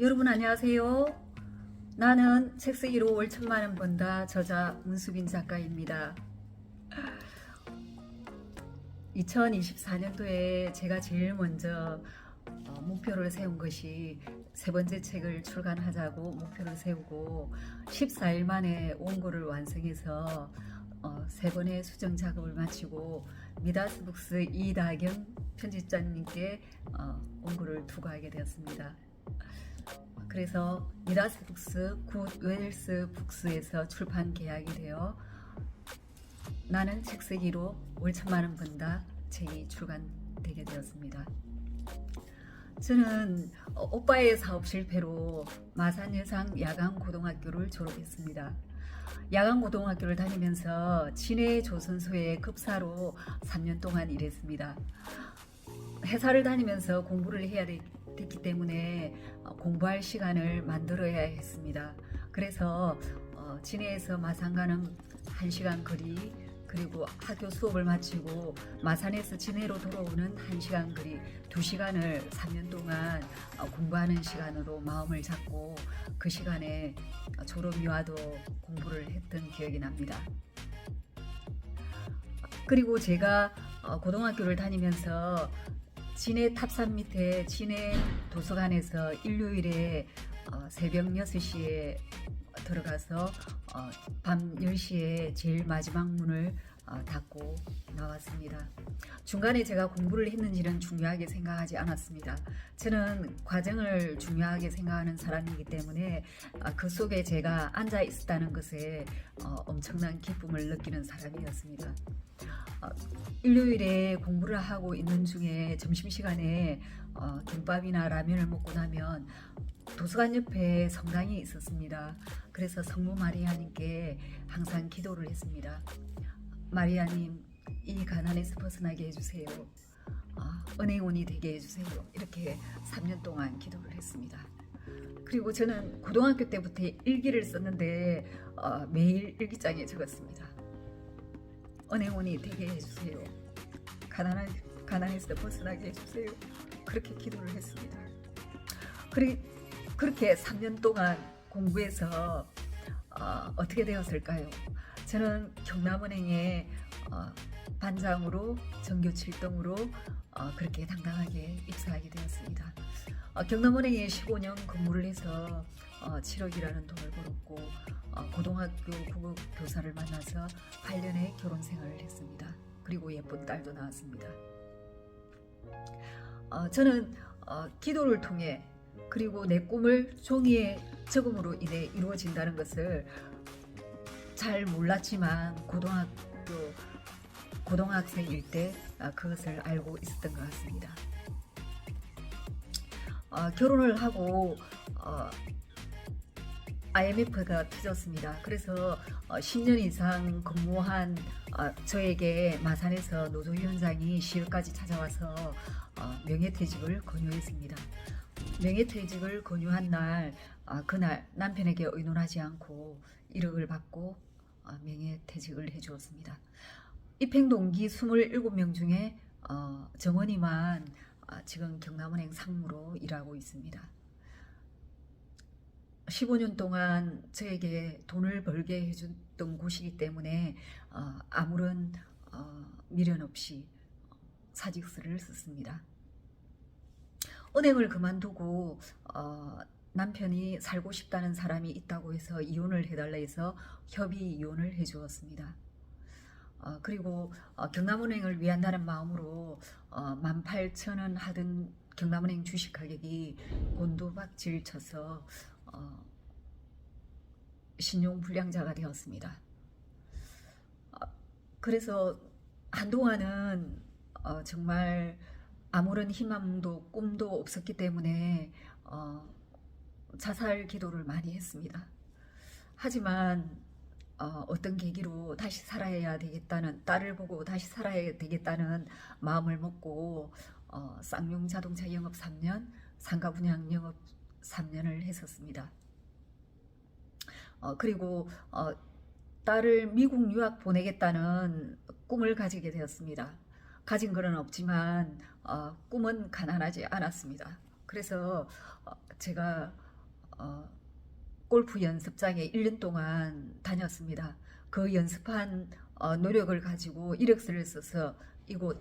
여러분 안녕하세요. 나는 책 쓰기로 월 1,000만 원 번다 저자 문수빈 작가입니다. 2024년도에 제가 제일 먼저 목표를 세운 것이 세 번째 책을 출간하자고 목표를 세우고 14일 만에 원고를 완성해서 세 번의 수정 작업을 마치고 미다스북스 이다경 편집자님께 원고를 투고하게 되었습니다. 그래서 미다스북스 굿 웰스 북스에서 출판 계약이 되어 나는 책 쓰기로 월 1,000만 원 번다 책이 출간되게 되었습니다. 저는 오빠의 사업 실패로 마산여상 야간고등학교를 졸업했습니다. 야간고등학교를 다니면서 진해 조선소의 급사로 3년 동안 일했습니다. 회사를 다니면서 공부를 해야 됐기 때문에 공부할 시간을 만들어야 했습니다. 그래서 진해에서 마산 가는 1시간 거리, 그리고 학교 수업을 마치고 마산에서 진해로 돌아오는 1시간 거리, 2시간을 3년 동안 공부하는 시간으로 마음을 잡고 그 시간에 졸업이와도 공부를 했던 기억이 납니다. 그리고 제가 고등학교를 다니면서 진해 탑산 밑에 진해 도서관에서 일요일에 새벽 6시에 들어가서 밤 10시에 제일 마지막 문을 닫고 나왔습니다. 중간에 제가 공부를 했는지는 중요하게 생각하지 않았습니다. 저는 과정을 중요하게 생각하는 사람이기 때문에 그 속에 제가 앉아 있었다는 것에 엄청난 기쁨을 느끼는 사람이었습니다. 일요일에 공부를 하고 있는 중에 점심시간에 김밥이나 라면을 먹고 나면 도서관 옆에 성당이 있었습니다. 그래서 성모 마리아님께 항상 기도를 했습니다. 마리아님, 이 가난에서 벗어나게 해주세요. 은행원이 되게 해주세요. 이렇게 3년 동안 기도를 했습니다. 그리고 저는 고등학교 때부터 일기를 썼는데 매일 일기장에 적었습니다. 은행원이 되게 해주세요. 가난에서 벗어나게 해주세요. 그렇게 기도를 했습니다. 그렇게 3년 동안 공부해서 어떻게 되었을까요? 저는 경남은행에 반장으로 전교 7등으로 그렇게 당당하게 입사하게 되었습니다. 경남은행에 15년 근무를 해서 7억이라는 돈을 벌었고 고등학교 국어 교사를 만나서 8년의 결혼 생활을 했습니다. 그리고 예쁜 딸도 낳았습니다. 저는 기도를 통해 그리고 내 꿈을 종이에 적음으로 인해 이루어진다는 것을 잘 몰랐지만 고등학생일 때 그것을 알고 있었던 것 같습니다. 결혼을 하고 IMF가 터졌습니다. 그래서 10년 이상 근무한 저에게 마산에서 노조위원장이 시을까지 찾아와서 명예퇴직을 권유했습니다. 명예퇴직을 권유한 날 그날 남편에게 의논하지 않고 1억을 받고 명예퇴직을 해주었습니다. 입행동기 27명 중에 정원이만 지금 경남은행 상무로 일하고 있습니다. 15년 동안 저에게 돈을 벌게 해줬던 곳이기 때문에 아무런 미련 없이 사직서를 썼습니다. 은행을 그만두고 남편이 살고 싶다는 사람이 있다고 해서 이혼을 해달라 해서 협의 이혼을 해주었습니다. 그리고 경남은행을 위한다는 마음으로 18,000원 하던 경남은행 주식 가격이 곤두박질 쳐서 신용불량자가 되었습니다. 그래서 한동안은 정말 아무런 희망도 꿈도 없었기 때문에 자살 기도를 많이 했습니다. 하지만 어떤 계기로 다시 살아야 되겠다는, 딸을 보고 다시 살아야 되겠다는 마음을 먹고 쌍용 자동차 영업 3년, 상가 분양 영업 3년을 했었습니다. 그리고 딸을 미국 유학 보내겠다는 꿈을 가지게 되었습니다. 가진 것은 없지만 꿈은 가난하지 않았습니다. 그래서 제가 골프 연습장에 1년 동안 다녔습니다. 그 연습한 노력을 가지고 이력서를 써서 이곳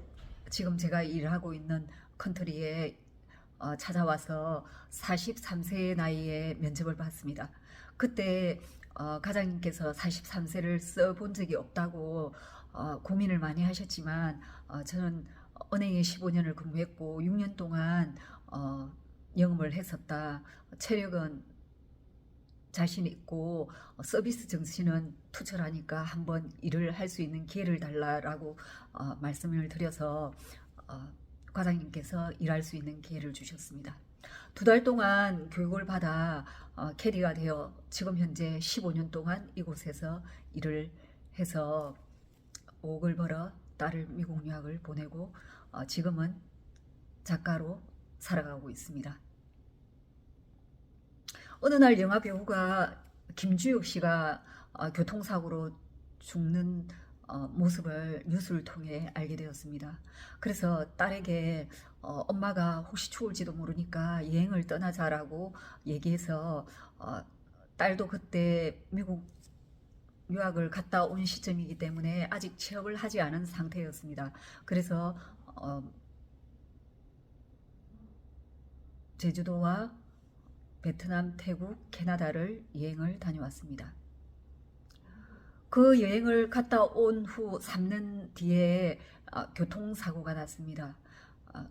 지금 제가 일하고 있는 컨트리에 찾아와서 43세의 나이에 면접을 봤습니다. 그때 과장님께서 43세를 써본 적이 없다고 고민을 많이 하셨지만 저는 은행에 15년을 근무했고 6년 동안 영업을 했었다. 체력은 자신 있고 서비스 정신은 투철하니까 한번 일을 할 수 있는 기회를 달라라고 말씀을 드려서 과장님께서 일할 수 있는 기회를 주셨습니다. 2달 동안 교육을 받아 캐리가 되어 지금 현재 15년 동안 이곳에서 일을 해서 5억을 벌어 딸을 미국 유학을 보내고 지금은 작가로 살아가고 있습니다. 어느 날 영화 배우가 김주혁 씨가 교통사고로 죽는 모습을 뉴스를 통해 알게 되었습니다. 그래서 딸에게 엄마가 혹시 추울지도 모르니까 여행을 떠나자라고 얘기해서 딸도 그때 미국 유학을 갔다 온 시점이기 때문에 아직 취업을 하지 않은 상태였습니다. 그래서 제주도와 베트남, 태국, 캐나다를 여행을 다녀왔습니다. 그 여행을 갔다 온 후 3년 뒤에 교통사고가 났습니다.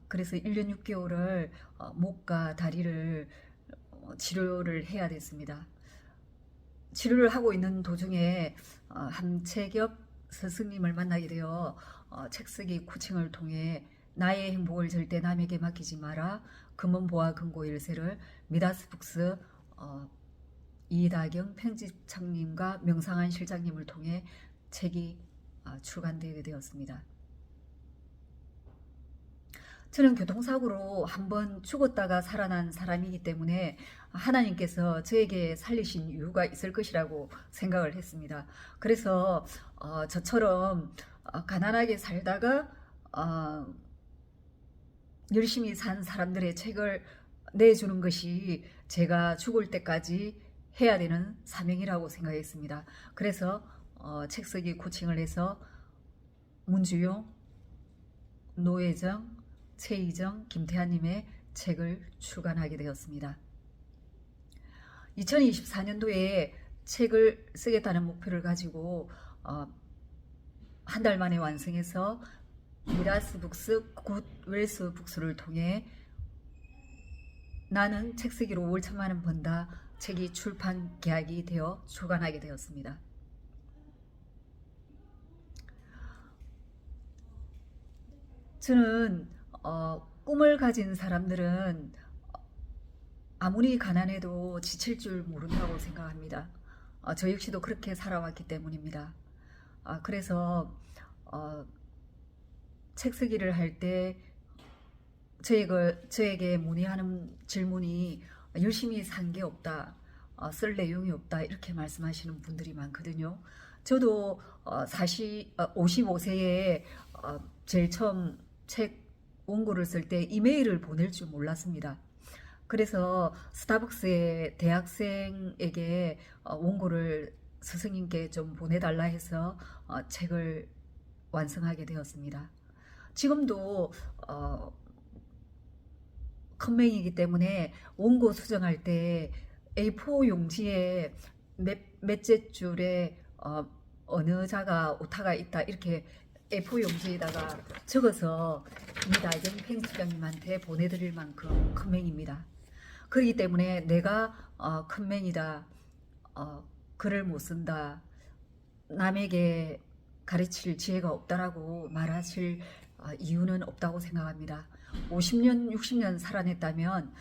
그래서 1년 6개월을 목과 다리를 치료를 해야 됐습니다. 치료를 하고 있는 도중에 함채겹 스승님을 만나게 되어 책쓰기 코칭을 통해 나의 행복을 절대 남에게 맡기지 마라. 금은보화 금고일세를 미다스북스 이다경 편집장님과 명상한 실장님을 통해 책이 출간되게 되었습니다. 저는 교통사고로 한번 죽었다가 살아난 사람이기 때문에 하나님께서 저에게 살리신 이유가 있을 것이라고 생각을 했습니다. 그래서 저처럼 가난하게 살다가 열심히 산 사람들의 책을 내주는 것이 제가 죽을 때까지 해야 되는 사명이라고 생각했습니다. 그래서 책쓰기 코칭을 해서 문주용, 노혜정, 최희정, 김태환님의 책을 출간하게 되었습니다. 2024년도에 책을 쓰겠다는 목표를 가지고 한 달 만에 완성해서 미라스북스 굿웰스북스를 통해 나는 책쓰기로 월 1,000만 원 번다 책이 출판 계약이 되어 출간하게 되었습니다. 저는 꿈을 가진 사람들은 아무리 가난해도 지칠 줄 모른다고 생각합니다. 저 역시도 그렇게 살아왔기 때문입니다. 그래서 책쓰기를 할 때 저에게 문의하는 질문이 열심히 산 게 없다, 쓸 내용이 없다 이렇게 말씀하시는 분들이 많거든요. 저도 55세에 제일 처음 책 원고를 쓸 때 이메일을 보낼 줄 몰랐습니다. 그래서 스타벅스의 대학생에게 원고를 스승님께 좀 보내달라 해서 책을 완성하게 되었습니다. 지금도 컴맹이기 때문에 원고 수정할 때 A4 용지에 몇째 줄에 어느 자가 오타가 있다 이렇게 A4 용지에다가 적어서 이다경 편집장님한테 보내드릴 만큼 컴맹입니다. 그렇기 때문에 내가 컴맹이다, 글을 못 쓴다, 남에게 가르칠 지혜가 없다라고 말하실 이유는 없다고 생각합니다. 50년, 60년 살아냈다면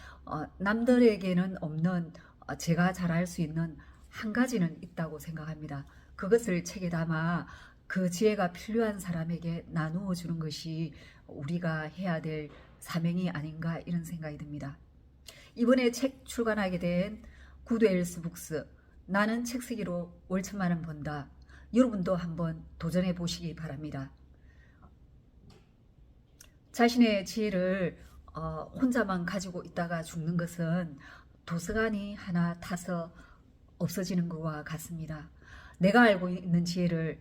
남들에게는 없는 제가 잘할 수 있는 한 가지는 있다고 생각합니다. 그것을 책에 담아 그 지혜가 필요한 사람에게 나누어 주는 것이 우리가 해야 될 사명이 아닌가 이런 생각이 듭니다. 이번에 책 출간하게 된 굿웰스 북스 나는 책쓰기로 월 1,000만 원 번다. 여러분도 한번 도전해 보시기 바랍니다. 자신의 지혜를 혼자만 가지고 있다가 죽는 것은 도서관이 하나 타서 없어지는 것과 같습니다. 내가 알고 있는 지혜를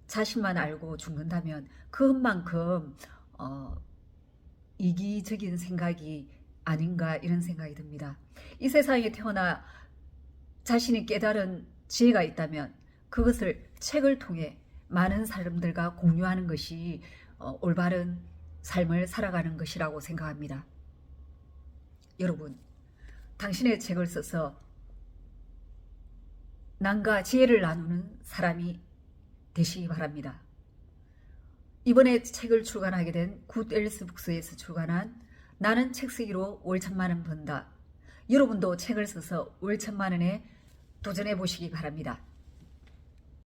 자신만 알고 죽는다면 그것만큼 이기적인 생각이 아닌가 이런 생각이 듭니다. 이 세상에 태어나 자신이 깨달은 지혜가 있다면 그것을 책을 통해 많은 사람들과 공유하는 것이 올바른 삶을 살아가는 것이라고 생각합니다. 여러분, 당신의 책을 써서 남과 지혜를 나누는 사람이 되시기 바랍니다. 이번에 책을 출간하게 된 굿엘스 북스에서 출간한 나는 책 쓰기로 월 1,000,000원 번다. 여러분도 책을 써서 월 1,000,000원에 도전해 보시기 바랍니다.